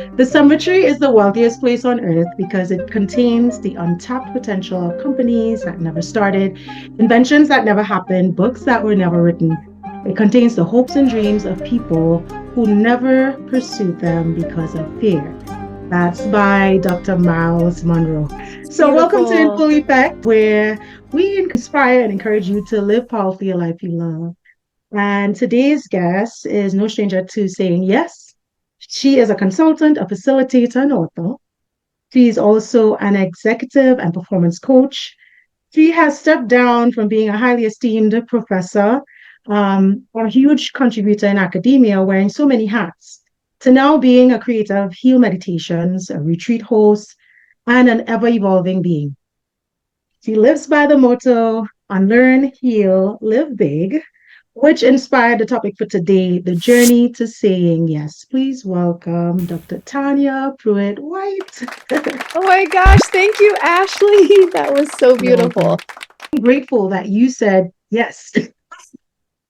The cemetery is the wealthiest place on earth because it contains the untapped potential of companies that never started, inventions that never happened, books that were never written. It contains the hopes and dreams of people who never pursued them because of fear. That's by Dr. Miles Monroe. It's So, welcome to In beautiful. Full Effect, where we inspire and encourage you to live powerfully a life you love. And today's guest is no stranger to saying yes. She is a consultant, a facilitator, and author. She is also an executive and performance coach. She has stepped down from being a highly esteemed professor, a huge contributor in academia, wearing so many hats, to now being a creator of heal meditations, a retreat host, and an ever evolving being. She lives by the motto unlearn, heal, live big, which inspired the topic for today, the journey to saying yes. Please welcome Dr. Tanya Prewitt-White. Oh my gosh, thank you, Ashley. That was so You're welcome. beautiful. I'm grateful that you said yes.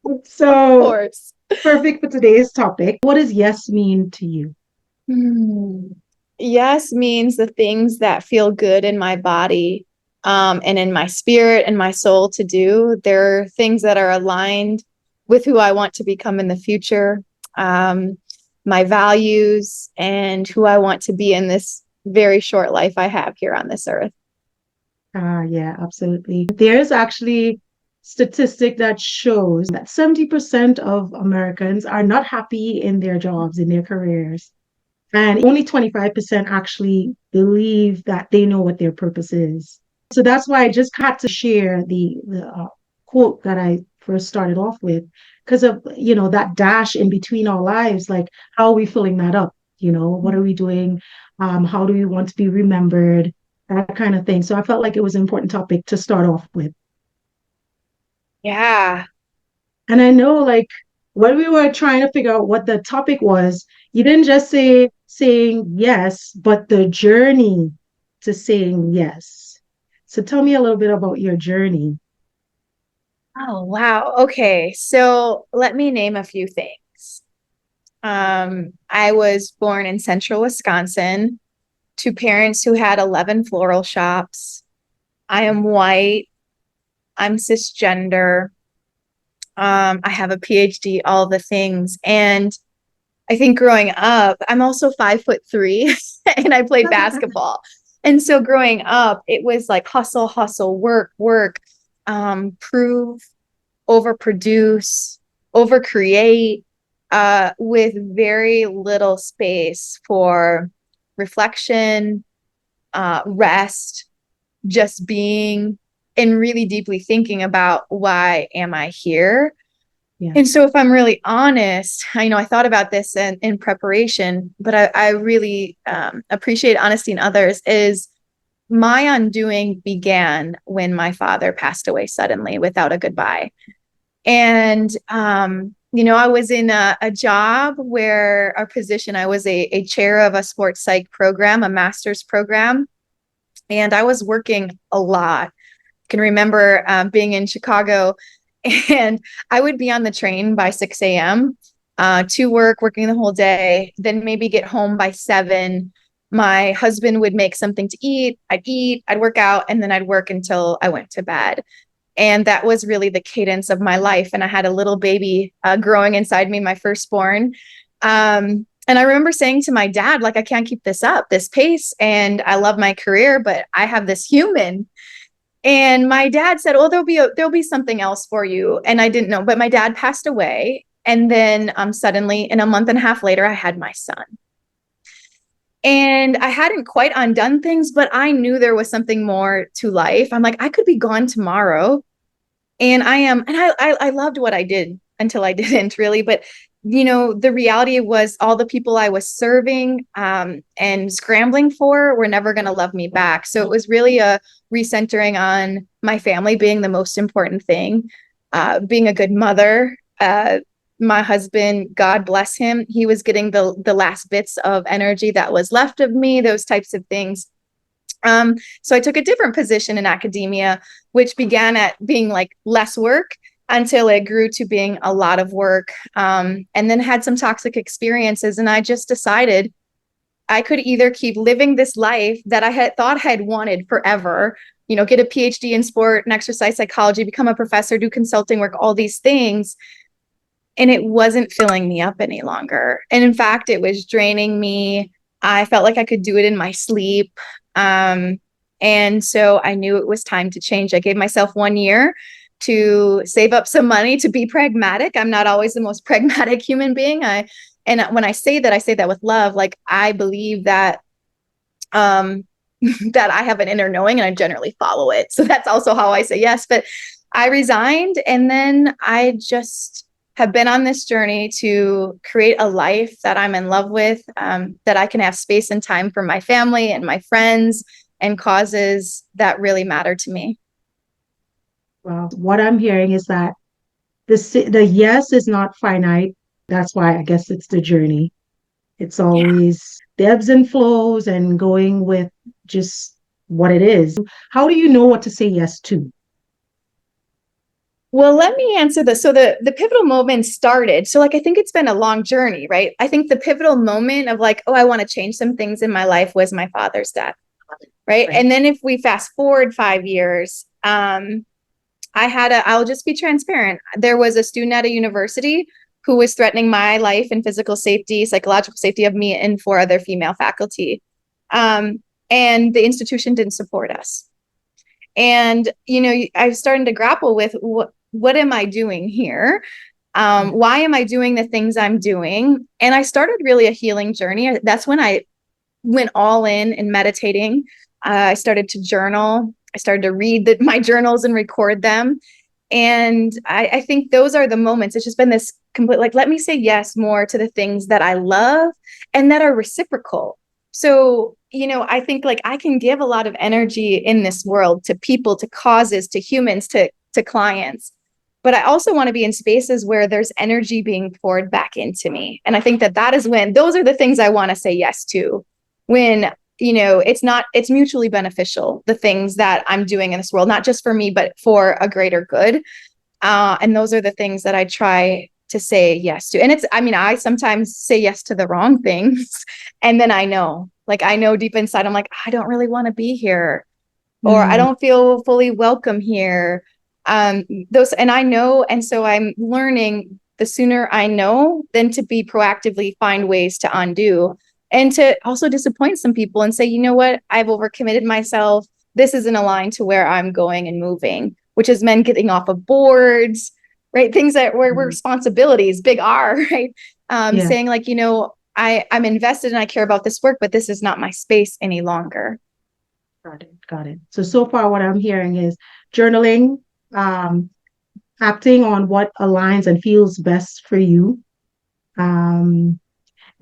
Of So course. perfect for today's topic. What does yes mean to you? Hmm. Yes means the things that feel good in my body, and in my spirit and my soul to do. They're things that are aligned with who I want to become in the future, um, my values, and who I want to be in this very short life I have here on this earth. Yeah, absolutely. There's actually statistic that shows that 70% of Americans are not happy in their jobs, in their careers. And only 25% actually believe that they know what their purpose is. So that's why I just had to share the quote that I first started off with because of, that dash in between our lives. Like, how are we filling that up? What are we doing? How do we want to be remembered? That kind of thing. So I felt like it was an important topic to start off with. Yeah. And I know, like, when we were trying to figure out what the topic was, you didn't just say saying yes, but the journey to saying yes. So tell me a little bit about your journey. Oh, wow. Okay. So let me name a few things. I was born in central Wisconsin to parents who had 11 floral shops. I am white. I'm cisgender. I have a PhD, all the things. And I think growing up, I'm also 5'3" and I played basketball. And so growing up, it was like hustle, hustle, work, work, prove, overproduce, overcreate, with very little space for reflection, rest, just being, and really deeply thinking about why am I here? Yeah. And so, if I'm really honest, I know I thought about this in preparation, but I really appreciate honesty in others. Is my undoing began when my father passed away suddenly without a goodbye. And, I was in a job where a position, I was a chair of a sports psych program, a master's program, and I was working a lot. I can remember being in Chicago and I would be on the train by 6 a.m. To work, working the whole day, then maybe get home by 7. My husband would make something to eat, I'd work out, and then I'd work until I went to bed. And that was really the cadence of my life. And I had a little baby growing inside me, my firstborn. And I remember saying to my dad, like, I can't keep this up, this pace. And I love my career, but I have this human. And my dad said, "Oh, there'll be something else for you." And I didn't know, but my dad passed away. And then suddenly, in a month and a half later, I had my son. And I hadn't quite undone things, but I knew there was something more to life. I'm like, I could be gone tomorrow, and I am, and I loved what I did until I didn't really. But the reality was all the people I was serving and scrambling for were never going to love me back. So it was really a recentering on my family being the most important thing, being a good mother. My husband, God bless him, he was getting the last bits of energy that was left of me, those types of things. So I took a different position in academia, which began at being like less work until it grew to being a lot of work, and then had some toxic experiences. And I just decided I could either keep living this life that I had thought I had wanted forever, get a PhD in sport and exercise psychology, become a professor, do consulting work, all these things. And it wasn't filling me up any longer. And in fact, it was draining me. I felt like I could do it in my sleep. And so I knew it was time to change. I gave myself 1 year to save up some money, to be pragmatic. I'm not always the most pragmatic human being. And when I say that with love. Like, I believe that that I have an inner knowing and I generally follow it. So that's also how I say yes. But I resigned, and then I just have been on this journey to create a life that I'm in love with, that I can have space and time for my family and my friends and causes that really matter to me. Well, what I'm hearing is that the yes is not finite. That's why I guess it's the journey. It's Yeah. always the ebbs and flows and going with just what it is. How do you know what to say yes to? Well, let me answer this. So the pivotal moment started. So like, I think it's been a long journey, right? I think the pivotal moment of like, oh, I want to change some things in my life was my father's death, right? Right. And then if we fast forward 5 years, I'll just be transparent. There was a student at a university who was threatening my life and physical safety, psychological safety of me and four other female faculty. Um, and the institution didn't support us. And, I was starting to grapple with what am I doing here? Why am I doing the things I'm doing? And I started really a healing journey. That's when I went all in and meditating. I started to journal. I started to read my journals and record them. And I think those are the moments. It's just been this complete, like, let me say yes more to the things that I love and that are reciprocal. So, I think like I can give a lot of energy in this world to people, to causes, to humans, to clients. But I also want to be in spaces where there's energy being poured back into me. And I think that is when those are the things I want to say yes to. When it's mutually beneficial, the things that I'm doing in this world, not just for me, but for a greater good. And those are the things that I try to say yes to. And I sometimes say yes to the wrong things. And then I know deep inside, I'm like, I don't really want to be here, or I Mm, don't feel fully welcome here. And I know, and so I'm learning the sooner I know, than to be proactively find ways to undo and to also disappoint some people and say, you know what, I've overcommitted myself. This isn't aligned to where I'm going and moving, which is men getting off of boards, right? Things that were mm, responsibilities, big R, right? yeah, Saying like, I'm invested and I care about this work, but this is not my space any longer. got it, got it. So far what I'm hearing is journaling, um, acting on what aligns and feels best for you. Um,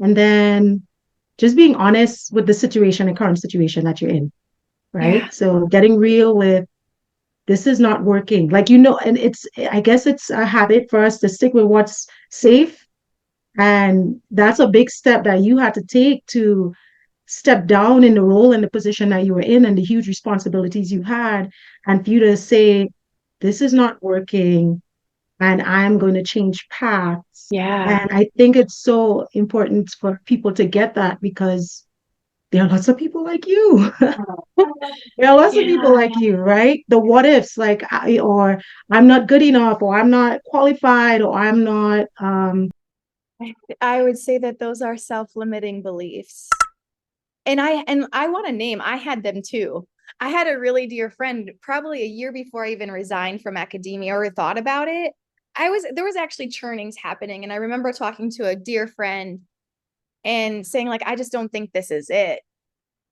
and then just being honest with the situation and current situation that you're in, Yeah. right? So getting real with this is not working. And I guess it's a habit for us to stick with what's safe. And that's a big step that you had to take to step down in the role and the position that you were in and the huge responsibilities you had. And for you to say, this is not working and I'm going to change paths. Yeah. And I think it's so important for people to get that because there are lots of people like you. There are lots of people Yeah. like you, right? The what ifs, or I'm not good enough, or I'm not qualified, or I'm not. I would say that those are self-limiting beliefs. And I want to name, I had them too. I had a really dear friend probably a year before I even resigned from academia or thought about it. There was actually churnings happening. And I remember talking to a dear friend and saying, like, I just don't think this is it.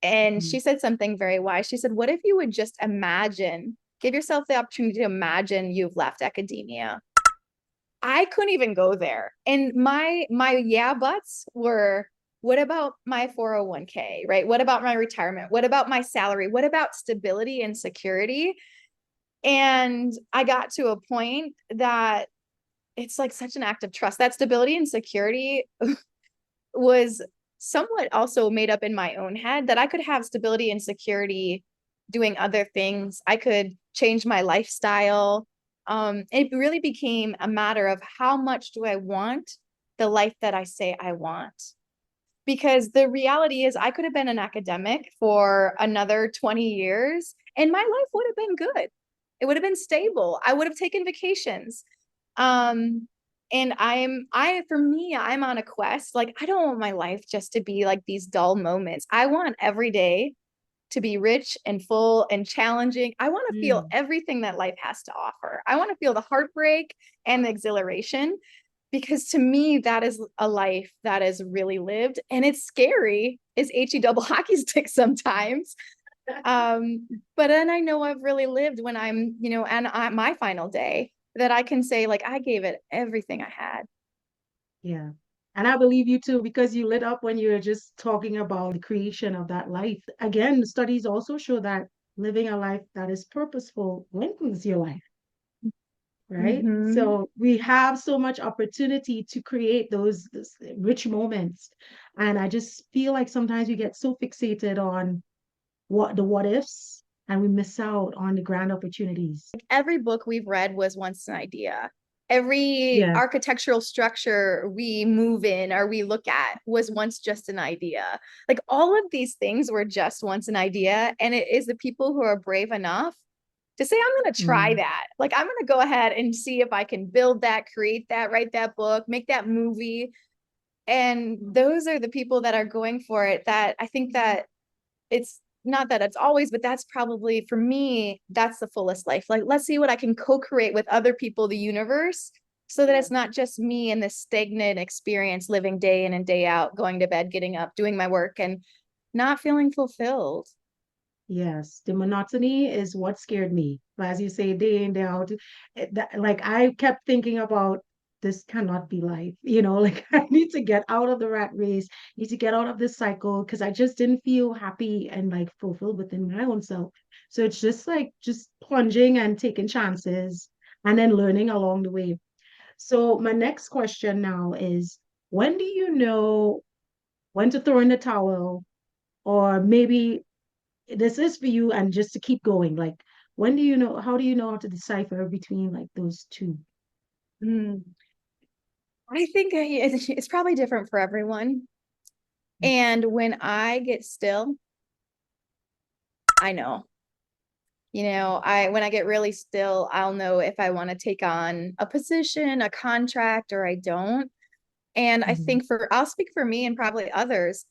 And she said something very wise. She said, what if you would just give yourself the opportunity to imagine you've left academia? I couldn't even go there. And my yeah buts were, what about my 401k, right? What about my retirement? What about my salary? What about stability and security? And I got to a point that it's like such an act of trust. That stability and security was somewhat also made up in my own head, that I could have stability and security doing other things. I could change my lifestyle. It really became a matter of how much do I want the life that I say I want. because the reality is I could have been an academic for another 20 years and my life would have been good. It would have been stable. I would have taken vacations. Um, and for me, I'm on a quest. Like, I don't want my life just to be like these dull moments. I want every day to be rich and full and challenging. I want to feel Mm, everything that life has to offer. I want to feel the heartbreak and the exhilaration because to me, that is a life that is really lived. And it's scary. It's HE double hockey stick sometimes. Um, but then I know I've really lived when I'm, and my final day that I can say, like, I gave it everything I had. yeah. And I believe you too, because you lit up when you were just talking about the creation of that life. Again, the studies also show that living a life that is purposeful lengthens your life, right? Mm-hmm. So we have so much opportunity to create those rich moments. And I just feel like sometimes we get so fixated on what ifs and we miss out on the grand opportunities. Every book we've read was once an idea. Every Yeah. architectural structure we move in or we look at was once just an idea. Like all of these things were just once an idea. And it is the people who are brave enough to say, I'm going to try Mm, that. Like, I'm going to go ahead and see if I can build that, create that, write that book, make that movie. And those are the people that are going for it that I think that it's not that it's always, but that's probably for me, that's the fullest life. Like, let's see what I can co-create with other people, the universe, so that yeah. it's not just me in this stagnant experience, living day in and day out, going to bed, getting up, doing my work, and not feeling fulfilled. Yes, the monotony is what scared me. But as you say, day in, day out, like I kept thinking about this cannot be life. Like I need to get out of the rat race, need to get out of this cycle because I just didn't feel happy and like fulfilled within my own self. So it's just like just plunging and taking chances and then learning along the way. So my next question now is, when do you know when to throw in the towel, or maybe this is for you and just to keep going? Like, when do you know, how do you know how to decipher between like those two? Mm. I think it's probably different for everyone. And when I get still, I know. I when I get really still, I'll know if I want to take on a position, a contract, or I don't. And I Mhm. think I'll speak for me and probably others.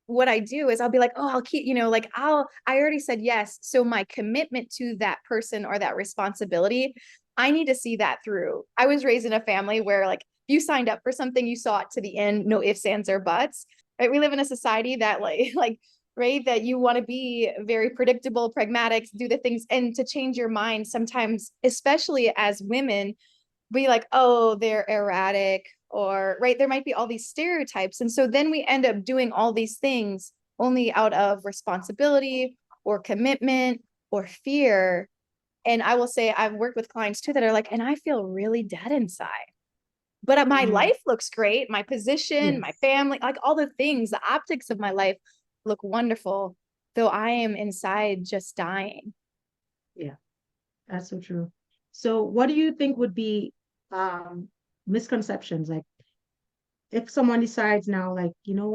What I do is I'll be like, oh, I'll keep, like I already said yes. So my commitment to that person or that responsibility, I need to see that through. I was raised in a family where like you signed up for something, you saw it to the end, no ifs, ands, or buts. Right? We live in a society that like right, that you want to be very predictable, pragmatic, do the things, and to change your mind sometimes, especially as women, be like, oh, they're erratic, or right, there might be all these stereotypes. And so then we end up doing all these things only out of responsibility or commitment or fear. And I will say, I've worked with clients too that are like, and I feel really dead inside. But my Mm, life looks great. My position, my yes. family, like all the things, the optics of my life look wonderful, though I am inside just dying. Yeah, that's so true. So what do you think would be um misconceptions? Like if someone decides now, like, you know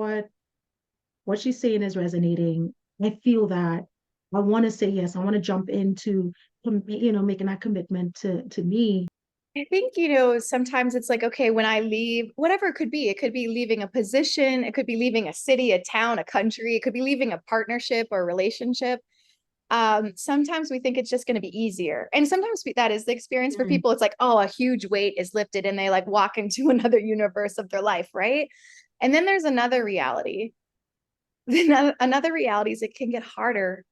what she's saying is resonating. I feel that I want to say yes. I want to jump into, making that commitment to me. I think, sometimes it's like, okay, when I leave, whatever it could be leaving a position, it could be leaving a city, a town, a country, it could be leaving a partnership or relationship. Sometimes we think it's just going to be easier. And sometimes that is the experience for Mm, people. It's like, oh, a huge weight is lifted and they like walk into another universe of their life, right? And then there's another reality. Another reality is it can get harder,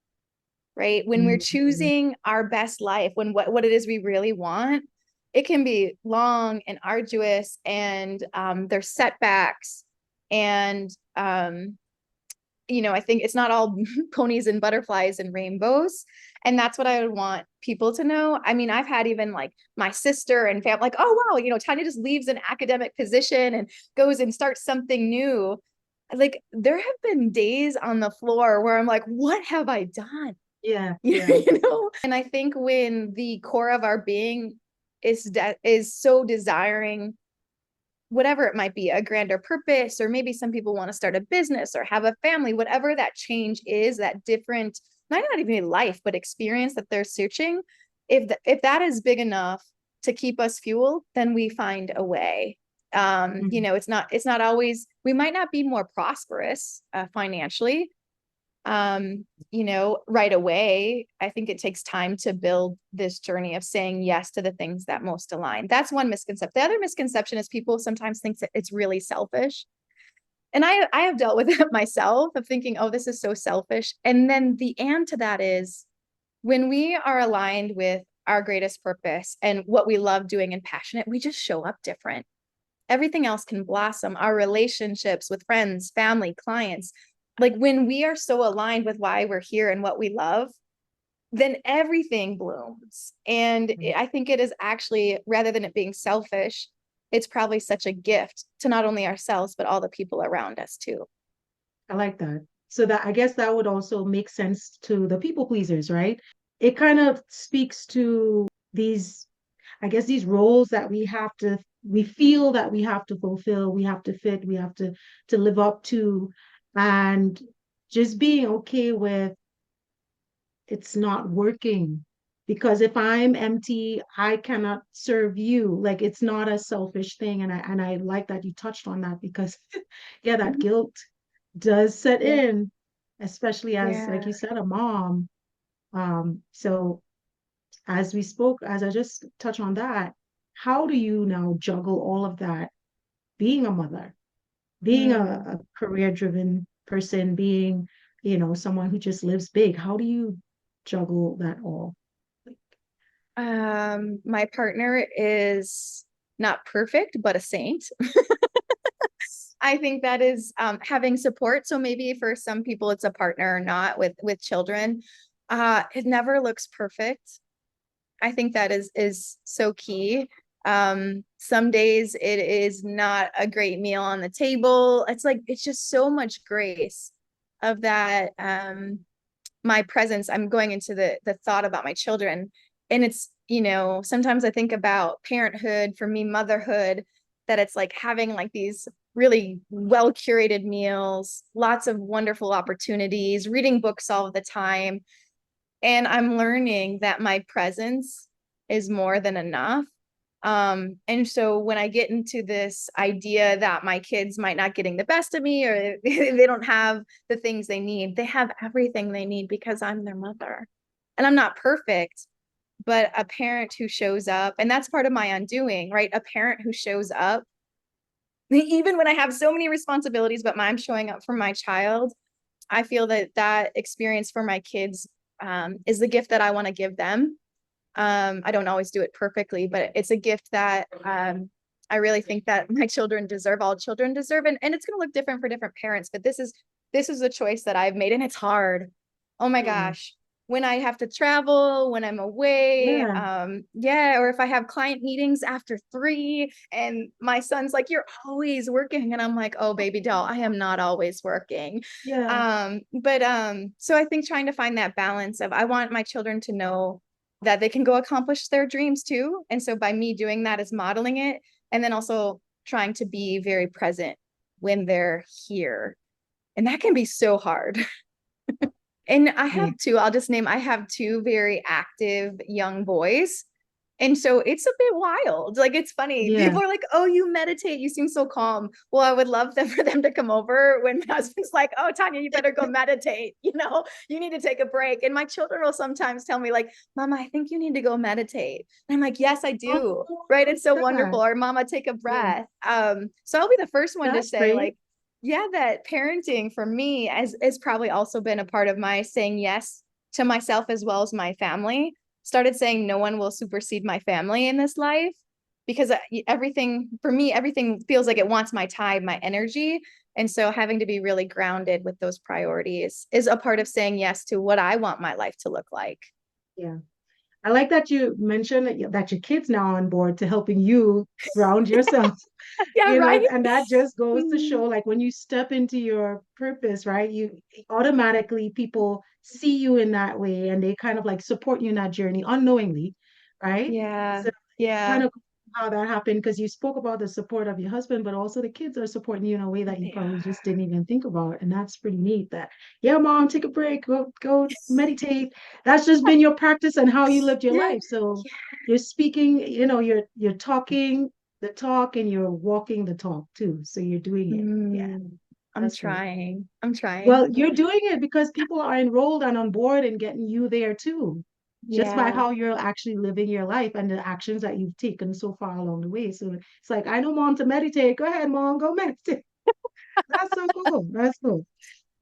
right? When we're mm, choosing our best life, when what it is we really want, it can be long and arduous, and there's setbacks, and I think it's not all ponies and butterflies and rainbows. And that's what I would want people to know. I mean, I've had even like my sister and family, like, oh, wow, Tanya just leaves an academic position and goes and starts something new. Like, there have been days on the floor where I'm like, what have I done? yeah, yeah. And I think when the core of our being is so desiring whatever it might be, a grander purpose, or maybe some people want to start a business or have a family, whatever that change is, that different, might not even be life, but experience that they're searching. If that is big enough to keep us fueled, then we find a way. You Mhm. know, it's not always, we might not be more prosperous financially, you know, right away. I think it takes time to build this journey of saying yes to the things that most align. That's one misconception. The other misconception is people sometimes think that it's really selfish. And I have dealt with it myself of thinking, oh, this is so selfish. And then the and to that is when we are aligned with our greatest purpose and what we love doing and passionate, we just show up different. Everything else can blossom. Our relationships with friends, family, clients, like when we are so aligned with why we're here and what we love, then everything blooms. And I think it is actually, rather than it being selfish, it's probably such a gift to not only ourselves, but all the people around us too. I like that. So that I guess that would also make sense to the people pleasers, right? It kind of speaks to these, I guess, these roles that we feel that we have to fulfill, we have to fit, we have to live up to, and just being okay with it's not working. Because if I'm empty, I cannot serve you. Like it's not a selfish thing. And I like that you touched on that because yeah, that Mhm. guilt does set Yeah. in, especially as, like Yeah. you said, a mom. So as I just touched on that, how do you now juggle all of that? Being a mother, being Mm. a career-driven person, being, someone who just lives big. How do you juggle that all? My partner is not perfect, but a saint. I think that is having support. So maybe for some people it's a partner or not with children. It never looks perfect. I think that is so key. Some days it is not a great meal on the table. It's like it's just so much grace of that. My presence. I'm going into the thought about my children, and it's, you know, sometimes I think about parenthood, for me motherhood, that it's like having like these really well curated meals, lots of wonderful opportunities, reading books all of the time, and I'm learning that my presence is more than enough. And so when I get into this idea that my kids might not getting the best of me, or they don't have the things they need, they have everything they need because I'm their mother. And I'm not perfect, but a parent who shows up, and that's part of my undoing, right? A parent who shows up, even when I have so many responsibilities, but I'm showing up for my child. I feel that that experience for my kids is the gift that I want to give them. I don't always do it perfectly, but it's a gift that I really think that my children deserve, all children deserve. And it's going to look different for different parents, but this is a choice that I've made, and it's hard. Oh my Mm, gosh. When I have to travel, when I'm away, yeah, yeah, or if I have client meetings after 3 and my son's like, you're always working. And I'm like, oh, baby doll, I am not always working. yeah, But so I think trying to find that balance of, I want my children to know that they can go accomplish their dreams too. And so by me doing that is modeling it, and then also trying to be very present when they're here. And that can be so hard. And yeah, I'll just name, I have two very active young boys. And so it's a bit wild. Like it's funny. yeah. People are like, "Oh, you meditate. You seem so calm." Well, I would love them for them to come over when my husband's like, "Oh, Tanya, you better go meditate. You know, you need to take a break." And my children will sometimes tell me like, "Mama, I think you need to go meditate." And I'm like, "Yes, I Oh, do." Right? It's so God. wonderful. Or Mama, take a Yeah, breath. So I'll be the first one to that's say great. like, yeah, that parenting for me has probably also been a part of my saying yes to myself as well as my family. Started saying no one will supersede my family in this life, because everything for me, everything feels like it wants my time, my energy. And so having to be really grounded with those priorities is a part of saying yes to what I want my life to look like. Yeah. I like that you mentioned that your kid's now on board to helping you ground yourself. Yeah, right. And that just goes to Mm. show, like, when you step into your purpose, right, you automatically, people see you in that way and they kind of like support you in that journey unknowingly, right? Yeah. So it's kind Yeah. of, how that happened because you spoke about the support of your husband, but also the kids are supporting you in a way that you They probably are. just didn't even think about. And that's pretty neat that, yeah, mom, take a break, go meditate. That's just been your practice and how you lived your Yeah. life. So you're speaking, you're talking the talk and you're walking the talk too. So you're doing it. Yeah, I'm that's good. trying. I'm trying. Well, you're doing it because people are enrolled and on board and getting you there too, just by Yeah. how you're actually living your life and the actions that you've taken so far along the way. So it's like, I know mom to meditate. Go ahead, mom, go meditate. That's so cool. That's cool.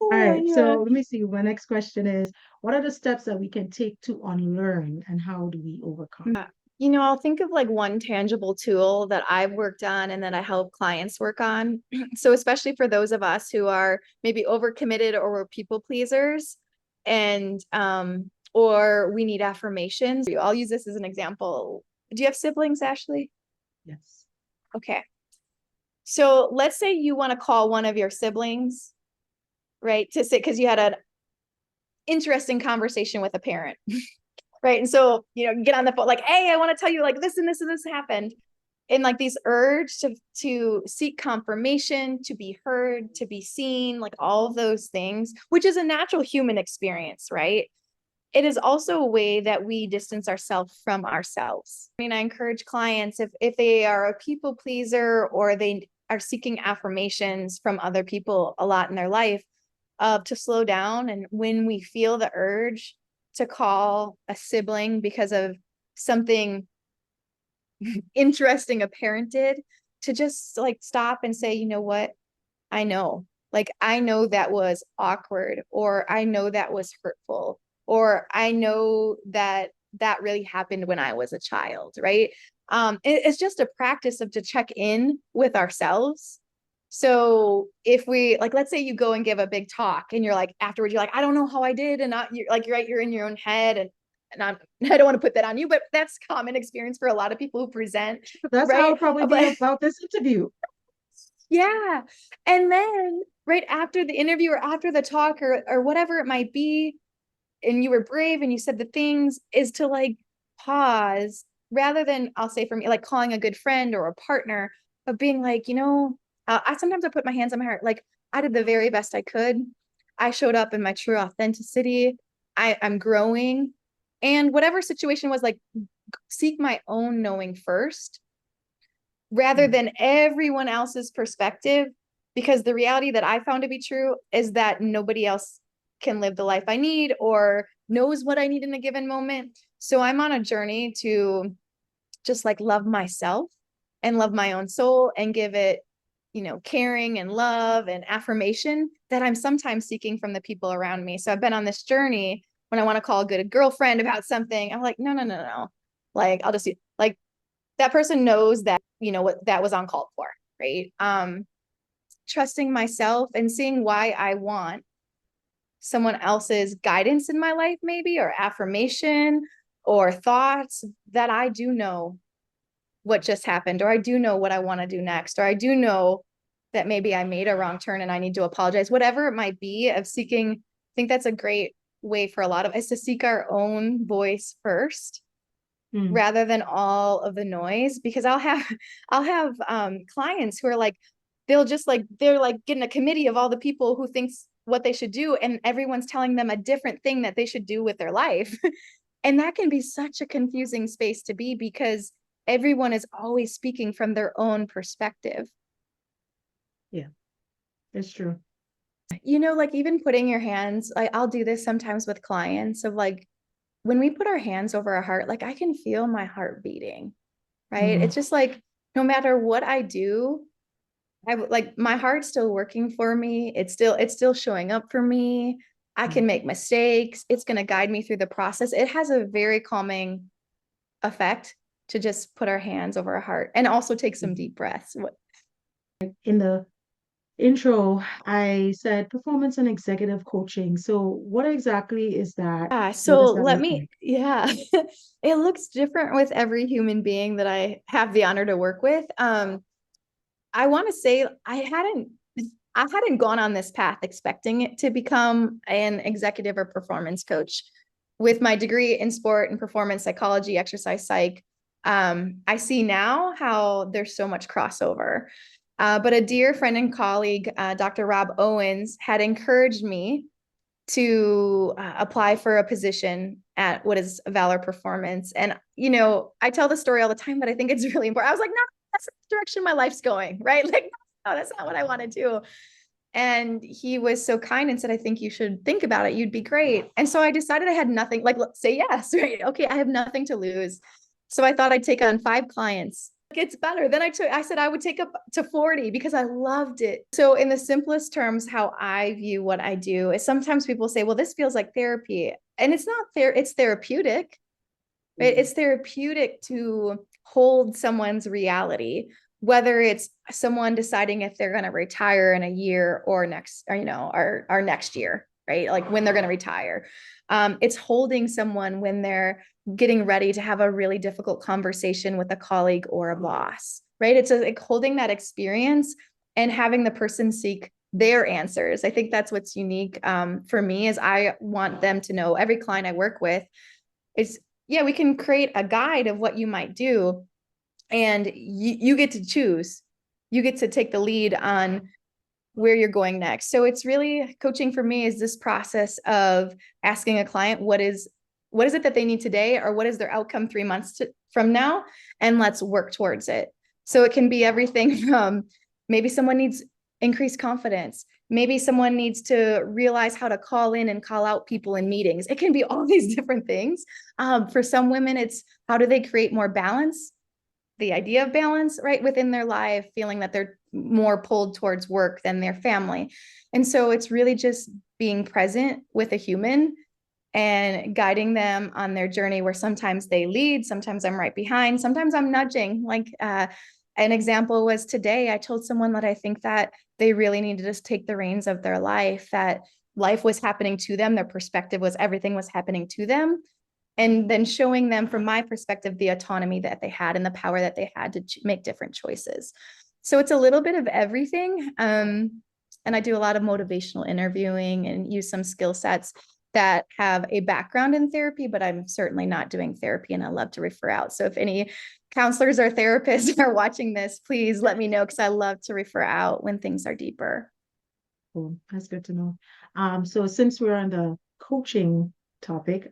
All Oh, right. yeah. So let me see. My next question is, what are the steps that we can take to unlearn and how do we overcome? I'll think of like one tangible tool that I've worked on and that I help clients work on. So, especially for those of us who are maybe overcommitted or we're people pleasers and or we need affirmations. I'll use this as an example. Do you have siblings, Ashley? Yes. Okay. So, let's say you want to call one of your siblings, right? To say because you had an interesting conversation with a parent. Right. And so, get on the phone, like, hey, I want to tell you like this and this and this happened. And like these urge to seek confirmation, to be heard, to be seen, like all of those things, which is a natural human experience, right? It is also a way that we distance ourselves from ourselves. I mean, I encourage clients if they are a people pleaser or they are seeking affirmations from other people a lot in their life, to slow down. And when we feel the urge to call a sibling because of something interesting a parent did, to just like stop and say, you know what? I know. Like, I know that was awkward, or I know that was hurtful, or I know that that really happened when I was a child, right? It's just a practice of to check in with ourselves. So if we like, let's say you go and give a big talk, and you're like, afterwards, you're like, I don't know how I did, and you're like, you're right, you're in your own head, and I don't want to put that on you, but that's common experience for a lot of people who present, That's how right? it'll probably Of be like, about this interview. yeah. And then right after the interview or after the talk or whatever it might be, and you were brave and you said the things, is to like pause rather than, I'll say for me, like calling a good friend or a partner, of being like, I sometimes I put my hands on my heart, like I did the very best I could. I showed up in my true authenticity. I'm growing. And whatever situation was, like, seek my own knowing first rather Mm. than everyone else's perspective. Because the reality that I found to be true is that nobody else can live the life I need or knows what I need in a given moment. So I'm on a journey to just like love myself and love my own soul and give it, caring and love and affirmation that I'm sometimes seeking from the people around me. So I've been on this journey. When I want to call a good girlfriend about something, I'm like, no, no, no, no. Like, I'll just like, that person knows that, what that was uncalled for, right? Trusting myself and seeing why I want someone else's guidance in my life, maybe, or affirmation or thoughts, that I do know what just happened, or I do know what I want to do next, or I do know that maybe I made a wrong turn and I need to apologize, whatever it might be. Of seeking, I think that's a great way for a lot of us to seek our own voice first Mm. rather than all of the noise. Because I'll have clients who are like, they're like getting a committee of all the people who thinks what they should do, and everyone's telling them a different thing that they should do with their life. And that can be such a confusing space to be, because everyone is always speaking from their own perspective. Yeah, it's true. Like even putting your hands, like I'll do this sometimes with clients, of like, when we put our hands over our heart, like I can feel my heart beating, right? Mm. It's just like, no matter what I do, I like, my heart's still working for me. It's still showing up for me. I Mm. can make mistakes. It's going to guide me through the process. It has a very calming effect to just put our hands over our heart and also take some Mm. deep breaths. In the intro, I said performance and executive coaching. So, what exactly is that? Yeah, What so does that let look me, like? yeah, it looks different with every human being that I have the honor to work with. I want to say I hadn't gone on this path expecting it to become an executive or performance coach. With my degree in sport and performance psychology, exercise psych, I see now how there's so much crossover. But a dear friend and colleague, Dr. Rob Owens, had encouraged me to apply for a position at what is Valor Performance. And, I tell the story all the time, but I think it's really important. I was like, no, that's not the direction my life's going, right? Like, no, that's not what I want to do. And he was so kind and said, I think you should think about it. You'd be great. And so I decided I had nothing, like, let's say yes, right? Okay, I have nothing to lose. So I thought I'd take on 5 clients. It's better. Then I said I would take up to 40 because I loved it. So in the simplest terms, how I view what I do is sometimes people say, well, this feels like therapy. And it's not fair, it's therapeutic. Right? Mm. It's therapeutic to hold someone's reality, whether it's someone deciding if they're going to retire in a year or next, or, our next year, right? Like when they're going to retire. It's holding someone when they're getting ready to have a really difficult conversation with a colleague or a boss, right? It's like holding that experience and having the person seek their answers. I think that's what's unique for me is I want them to know every client I work with is yeah, we can create a guide of what you might do, and you get to choose. You get to take the lead on where you're going next. So it's really coaching for me is this process of asking a client what is it that they need today, or what is their outcome 3 months from now, and let's work towards it. So it can be everything from maybe someone needs increased confidence. Maybe someone needs to realize how to call in and call out people in meetings. It can be all these different things. For some women, it's how do they create more balance, the idea of balance, right, within their life, feeling that they're more pulled towards work than their family. And so it's really just being present with a human and guiding them on their journey where sometimes they lead, sometimes I'm right behind, sometimes I'm nudging. Like an example was today, I told someone that I think that they really need to just take the reins of their life, that life was happening to them. Their perspective was everything was happening to them, and then showing them from my perspective the autonomy that they had and the power that they had to make different choices. So it's a little bit of everything. And I do a lot of motivational interviewing and use some skill sets that have a background in therapy, but I'm certainly not doing therapy and I love to refer out. So if any counselors or therapists are watching this, please let me know because I love to refer out when things are deeper. Cool. That's good to know. So since we're on the coaching topic,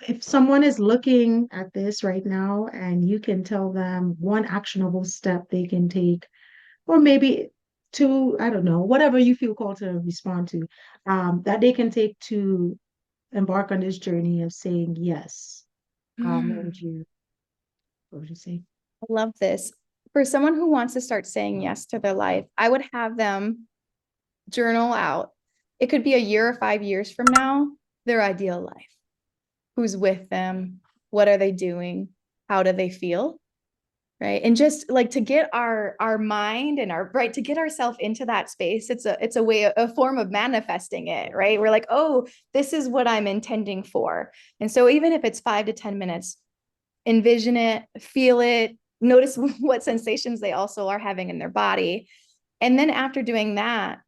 if someone is looking at this right now and you can tell them one actionable step they can take, or maybe two, I don't know, whatever you feel called to respond to, that they can take to embark on this journey of saying yes, I what would you say? love this. For someone who wants to start saying yes to their life, I would have them journal out. It could be a year or 5 years from now, their ideal life. Who's with them? What are they doing? How do they feel? Right. And just like to get our mind and our right to get ourselves into that space, it's a way, a form of manifesting it, right? We're like, oh, this is what I'm intending for. And so even if it's 5 to 10 minutes, envision it, feel it, notice what sensations they also are having in their body. And then after doing that,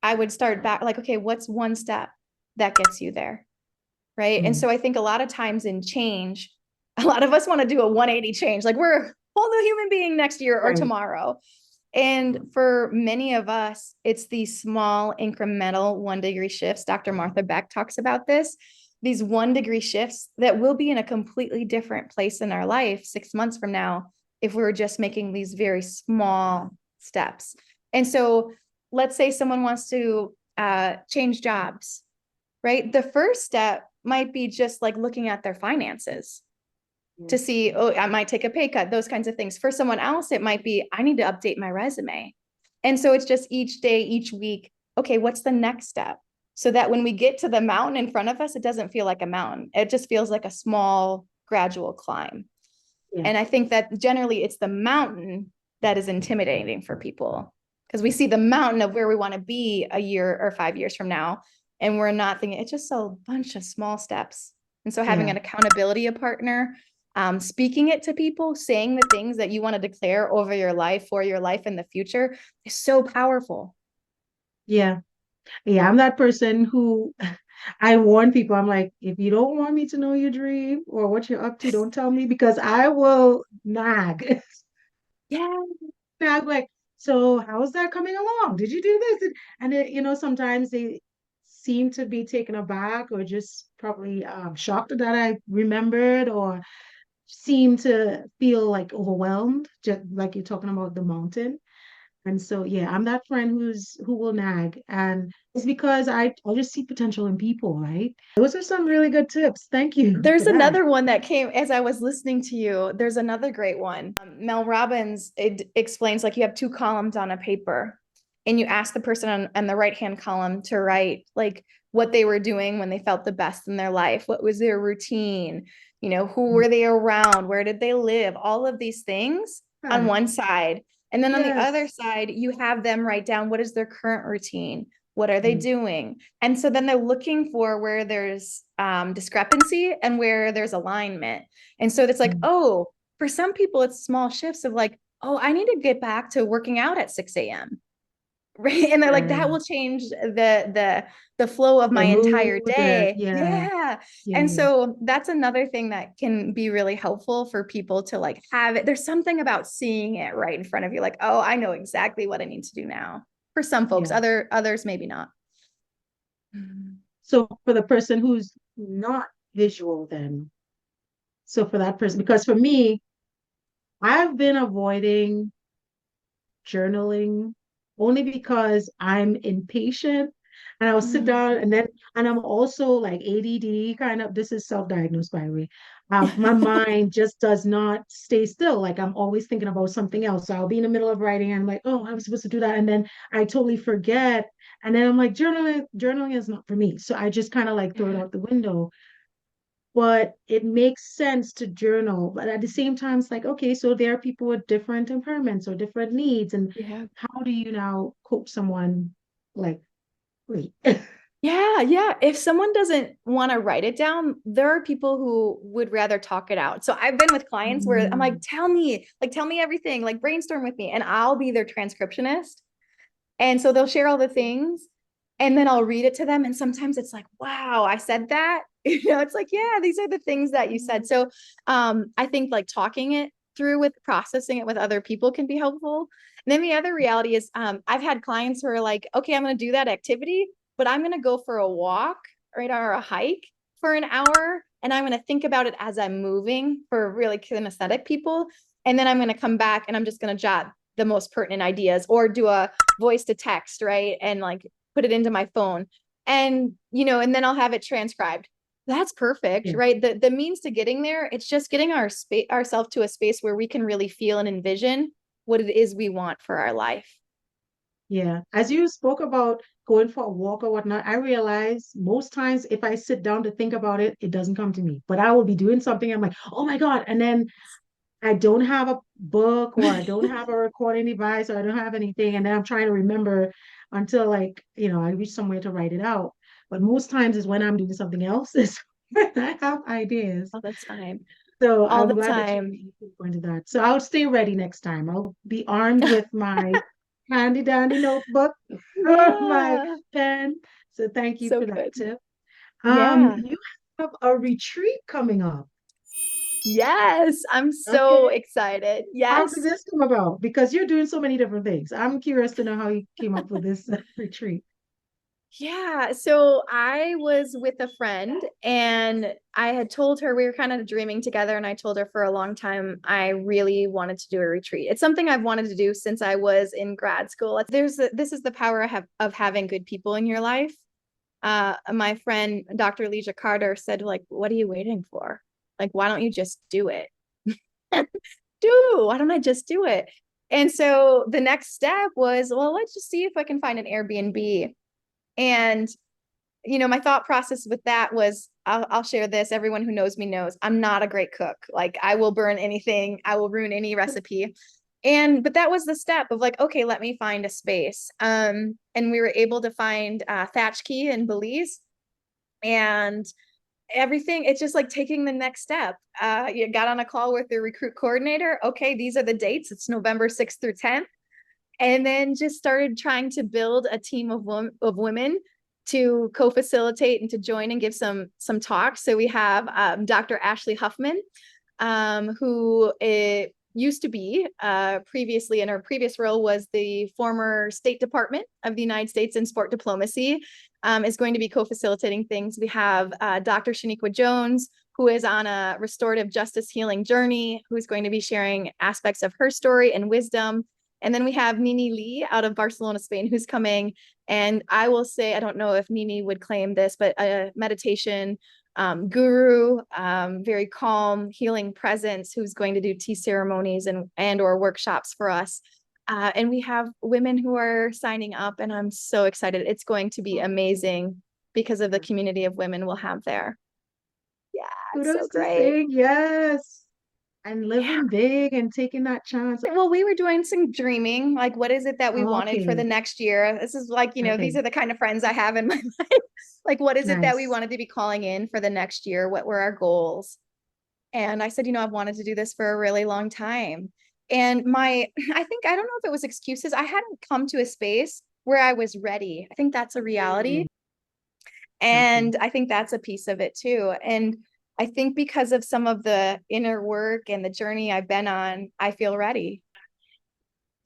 I would start back like, okay, what's one step that gets you there? Right. And Mm, so I think a lot of times in change, a lot of us want to do a 180 change, like we're a whole new human being next year or right. tomorrow. And for many of us, it's these small incremental 1 degree shifts. Dr. Martha Beck talks about this, these 1 degree shifts that will be in a completely different place in our life 6 months from now if we were just making these very small steps. And so let's say someone wants to change jobs, right? The first step might be just like looking at their finances to Yes. see, oh, I might take a pay cut, those kinds of things. For someone else, it might be, I need to update my resume. And so it's just each day, each week, okay, what's the next step? So that when we get to the mountain in front of us, it doesn't feel like a mountain. It just feels like a small, gradual climb. Yeah. And I think that generally it's the mountain that is intimidating for people because we see the mountain of where we want to be a year or 5 years from now. And we're not thinking it's just a bunch of small steps. And so having Yeah. an accountability partner, speaking it to people, saying the things that you want to declare over your life for your life in the future is so powerful. Yeah. Yeah. I'm that person who I warn people, I'm like, if you don't want me to know your dream or what you're up to, don't tell me because I will nag. Yeah. Nag like, so how's that coming along? Did you do this? And it, sometimes they seem to be taken aback or just probably shocked that I remembered or seem to feel like overwhelmed, just like you're talking about the mountain. And so, yeah, I'm that friend who will nag, and it's because I just see potential in people, right? Those are some really good tips. Thank you for There's that. another one that came as I was listening to you. There's another great one. Mel Robbins, it explains like you have two columns on a paper, and you ask the person on the right hand column to write like what they were doing when they felt the best in their life. What was their routine? Who were they around? Where did they live? All of these things on Yeah. one side. And then on the other Yes. side, you have them write down what is their current routine? What are they Mm. doing? And so then they're looking for where there's discrepancy and where there's alignment. And so it's like, Mm. oh, for some people, it's small shifts of like, oh, I need to get back to working out at 6 a.m. Right. And they're like, that Right. will change the flow of my The entire mood, day. yeah, Yeah. And yeah, so that's another thing that can be really helpful for people to like have it. There's something about seeing it right in front of you, like, oh, I know exactly what I need to do now. For some folks, yeah. others maybe not. So for the person who's not visual, then, so for that person, because for me, I've been avoiding journaling only because I'm impatient and I'll sit down Mm. and I'm also like ADD kind of, this is self-diagnosed by the way. My mind just does not stay still. Like I'm always thinking about something else. So I'll be in the middle of writing and I'm like, oh, I was supposed to do that. And then I totally forget. And then I'm like, journaling is not for me. So I just kind of like throw it Yeah. out the window, but it makes sense to journal. But at the same time, it's like, okay, so there are people with different impairments or different needs. And Yeah. how do you now coach someone like, wait, Yeah, yeah. If someone doesn't want to write it down, there are people who would rather talk it out. So I've been with clients where I'm like, mm, tell me everything, like brainstorm with me, and I'll be their transcriptionist. And so they'll share all the things and then I'll read it to them. And sometimes it's like, wow, I said that. It's like, yeah, these are the things that you said. So I think like talking it through with processing it with other people can be helpful. And then the other reality is I've had clients who are like, okay, I'm going to do that activity, but I'm going to go for a walk, right, or a hike for an hour. And I'm going to think about it as I'm moving for really kinesthetic people. And then I'm going to come back and I'm just going to jot the most pertinent ideas or do a voice to text, right? And like put it into my phone. And and then I'll have it transcribed. That's perfect, yeah, right? The means to getting there, it's just getting ourselves to a space where we can really feel and envision what it is we want for our life. yeah. As you spoke about going for a walk or whatnot, I realize most times if I sit down to think about it, it doesn't come to me. But I will be doing something, I'm like, oh my God. And then I don't have a book or I don't have a recording device or I don't have anything. And then I'm trying to remember until like, I reach somewhere to write it out. But most times is when I'm doing something else is when I have ideas. All the time. So All I'm the glad that time. you pointed that. So I'll stay ready next time. I'll be armed with my handy dandy notebook or my Yeah. pen. So thank you So for that good. tip. Yeah. You have a retreat coming up. Yes. I'm so Okay. excited. How did Yes. this come about? Because you're doing so many different things. I'm curious to know how you came up with this retreat. Yeah, so I was with a friend and I had told her we were kind of dreaming together and I told her for a long time I really wanted to do a retreat. It's something I've wanted to do since I was in grad school. This is the power of having good people in your life. My friend Dr. Leisha Carter said like, "What are you waiting for? Like, why don't you just do it?" Why don't I just do it? And so the next step was, well, let's just see if I can find an Airbnb. And my thought process with that was I'll share this. Everyone who knows me knows I'm not a great cook. Like I will burn anything, I will ruin any recipe. But that was the step of like, okay, let me find a space. And we were able to find Thatch Key in Belize and everything. It's just like taking the next step. You got on a call with the recruit coordinator. Okay, these are the dates. It's November 6th through 10th. And then just started trying to build a team of women to co-facilitate and to join and give some talks. So we have Dr. Ashley Huffman, who used to be previously in her previous role was the former State Department of the United States in sport diplomacy, is going to be co-facilitating things. We have Dr. Shaniqua Jones, who is on a restorative justice healing journey, who's going to be sharing aspects of her story and wisdom. And then we have Nini Lee out of Barcelona, Spain, who's coming. And I will say, I don't know if Nini would claim this, but a meditation guru, very calm, healing presence, who's going to do tea ceremonies and or workshops for us. And we have women who are signing up, and I'm so excited. It's going to be amazing because of the community of women we'll have there. Yeah, it's so Kudos to great. saying yes and Yeah. living big and taking that chance. Well, we were doing some dreaming. Like, what is it that we wanted for the Okay, next year? This is like, these okay, are the kind of friends I have in my life. Like, what is it that we nice. wanted to be calling in for the next year? What were our goals? And I said, I've wanted to do this for a really long time. And I think, I don't know if it was excuses. I hadn't come to a space where I was ready. I think that's a reality. Mm, okay. And I think that's a piece of it too. And I think because of some of the inner work and the journey I've been on, I feel ready.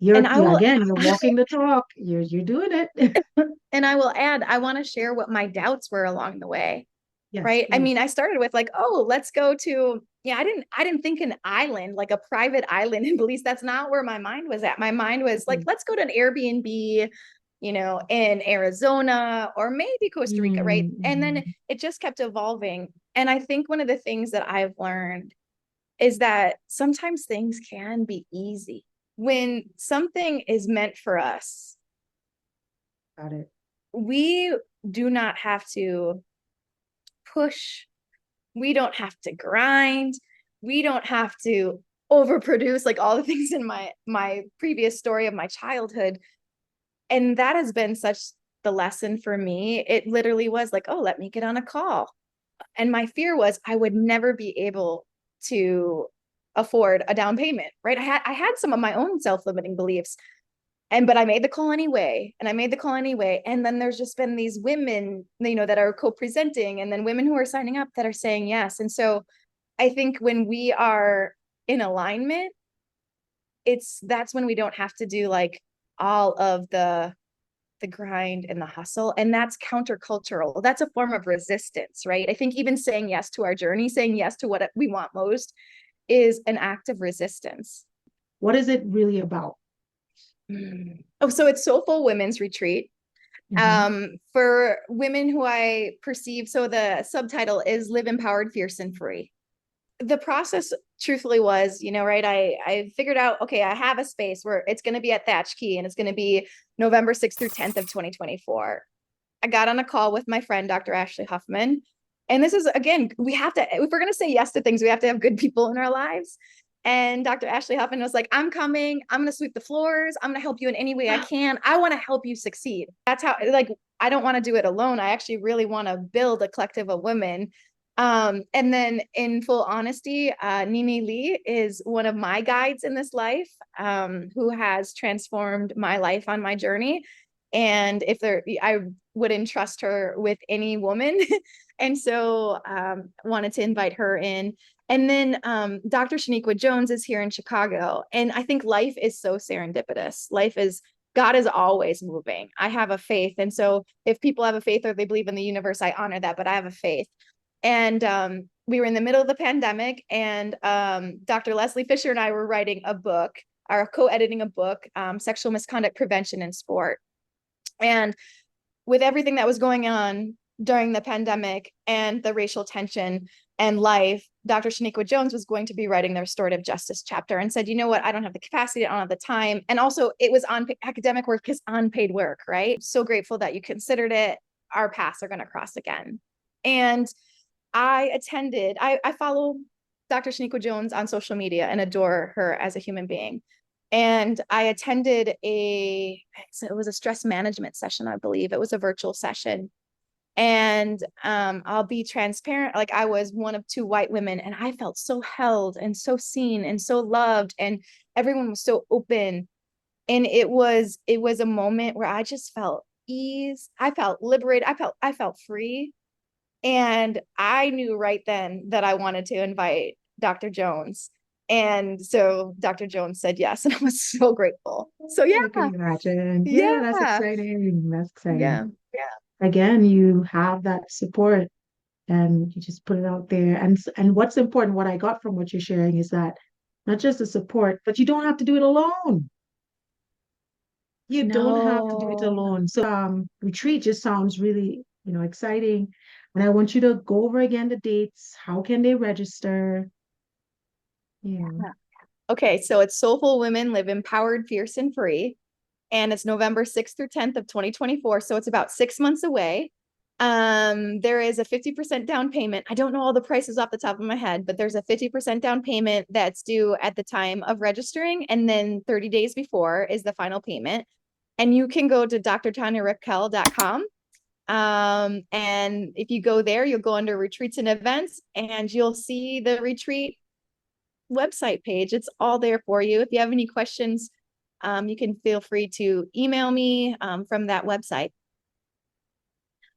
And I You're will, again, you're walking the talk. You're doing it. and I will add, I want to share what my doubts were along the way. Yes, Right. I please. mean, I started with like, oh, let's go to, yeah, I didn't think an island, like a private island in Belize. That's not where my mind was at. My mind was like, Okay. let's go to an Airbnb, in Arizona or maybe Costa Rica. Right. And then Mm-hmm. it just kept evolving. And I think one of the things that I've learned is that sometimes things can be easy. When something is meant for us, Got it. we do not have to push. We don't have to grind. We don't have to overproduce like all the things in my previous story of my childhood. And that has been such the lesson for me. It literally was like, oh, let me get on a call. And my fear was I would never be able to afford a down payment, right? I had some of my own self-limiting beliefs. But I made the call anyway, and I made the call anyway. And then there's just been these women, that are co-presenting, and then women who are signing up that are saying yes. And so I think when we are in alignment, that's when we don't have to do like all of the grind and the hustle. And that's countercultural. That's a form of resistance, right? I think even saying yes to our journey, saying yes to what we want most is an act of resistance. What is it really about? Oh, so it's Soulful Women's Retreat. Mm-hmm. For women who I perceive, so the subtitle is Live Empowered, Fierce, and Free. The process truthfully was, right, I figured out, okay, I have a space where it's going to be at Thatch Key, and it's going to be November 6th through 10th of 2024. I got on a call with my friend, Dr. Ashley Huffman. And this is, again, we have to, if we're going to say yes to things, we have to have good people in our lives. And Dr. Ashley Huffman was like, I'm coming. I'm going to sweep the floors. I'm going to help you in any way I can. I want to help you succeed. That's how, like, I don't want to do it alone. I actually really want to build a collective of women. And then in full honesty, Nini Lee is one of my guides in this life, who has transformed my life on my journey. And I would entrust her with any woman. And so wanted to invite her in. And then Dr. Shaniqua Jones is here in Chicago. And I think life is so serendipitous. God is always moving. I have a faith. And so if people have a faith or they believe in the universe, I honor that, but I have a faith. And we were in the middle of the pandemic, and Dr. Leslie Fisher and I were writing a book, or co-editing a book, Sexual Misconduct Prevention in Sport. And with everything that was going on during the pandemic and the racial tension and life, Dr. Shaniqua Jones was going to be writing the restorative justice chapter, and said, you know what, I don't have the capacity, I don't have the time. And also it was on academic work is unpaid work, right? So grateful that you considered it. Our paths are going to cross again. And I follow Dr. Shaniqua Jones on social media and adore her as a human being. And I attended it was a stress management session, I believe. It was a virtual session. And I'll be transparent. Like, I was one of two white women, and I felt so held and so seen and so loved, and everyone was so open. And it was a moment where I just felt ease. I felt liberated. I felt free. And I knew right then that I wanted to invite Dr. Jones. And so Dr. Jones said yes, and I was so grateful. So Oh, I can yeah, imagine. Yeah, that's yeah, exciting. That's exciting. yeah, yeah. Again, you have that support and you just put it out there. And what's important, what I got from what you're sharing is that not just the support, but you don't have to do it alone. You don't have to do it No, alone. So retreat just sounds really, exciting. And I want you to go over again the dates. How can they register? Yeah. okay, so it's Soulful Women Live Empowered, Fierce, and Free. And it's November 6th through 10th of 2024. So it's about 6 months away. There is a 50% down payment. I don't know all the prices off the top of my head, but there's a 50% down payment that's due at the time of registering. And then 30 days before is the final payment. And you can go to drtanyaripkel.com. And if you go there, you'll go under retreats and events and you'll see the retreat website page. It's all there for you. If you have any questions, you can feel free to email me from that website.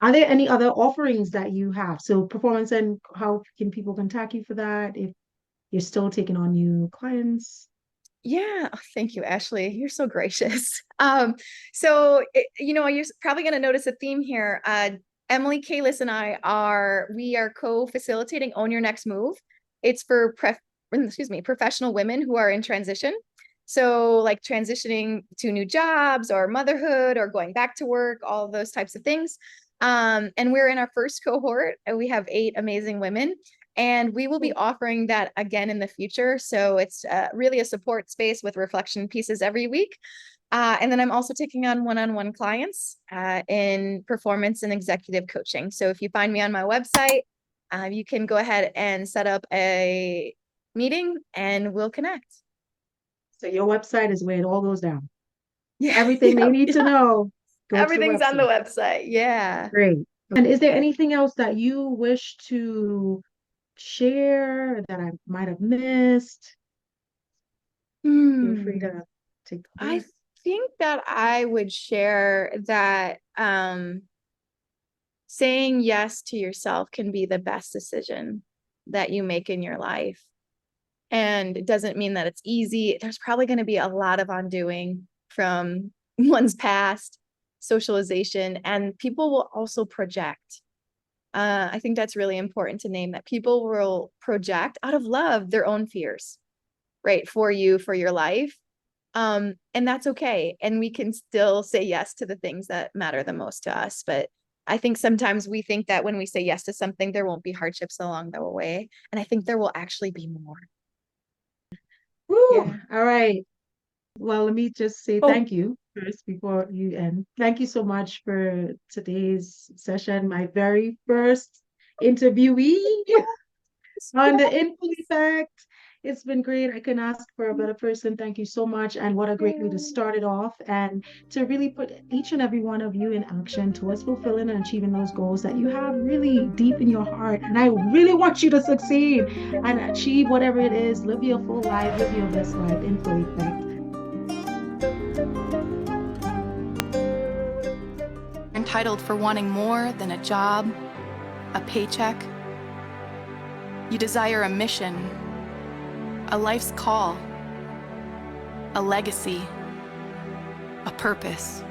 Are there any other offerings that you have? So performance, and how can people contact you for that if you're still taking on new clients? Yeah, oh, thank you, Ashley. You're so gracious. You're probably going to notice a theme here. Emily Kalis and we are co-facilitating Own Your Next Move. It's for professional women who are in transition. So like transitioning to new jobs or motherhood or going back to work, all of those types of things. And we're in our first cohort and we have 8 amazing women. And we will be offering that again in the future. So it's really a support space with reflection pieces every week. And then I'm also taking on one-on-one clients in performance and executive coaching. So if you find me on my website, you can go ahead and set up a meeting and we'll connect. So your website is where it all goes down. Yeah, Everything they yeah, need to yeah. know, go to the Everything's on the website. website. Yeah. Great. And is there anything else that you wish to share that I might have missed? Feel free Hmm. to take the I floor. think that I would share that saying yes to yourself can be the best decision that you make in your life. And it doesn't mean that it's easy. There's probably going to be a lot of undoing from one's past, socialization, and people will also project. I think that's really important to name that people will project out of love their own fears, right, for you, for your life. And that's okay. And we can still say yes to the things that matter the most to us. But I think sometimes we think that when we say yes to something, there won't be hardships along the way. And I think there will actually be more. Woo! Yeah. All right. Well, let me just say Oh, thank you first before you end. Thank you so much for today's session, my very first interviewee yes. on the info effect. It's been great. I couldn't ask for a better person. Thank you so much. And what a great way to start it off and to really put each and every one of you in action towards fulfilling and achieving those goals that you have really deep in your heart. And I really want you to succeed and achieve whatever it is. Live your full life, live your best life in full effect. Entitled for wanting more than a job, a paycheck. You desire a mission, a life's call, a legacy, a purpose.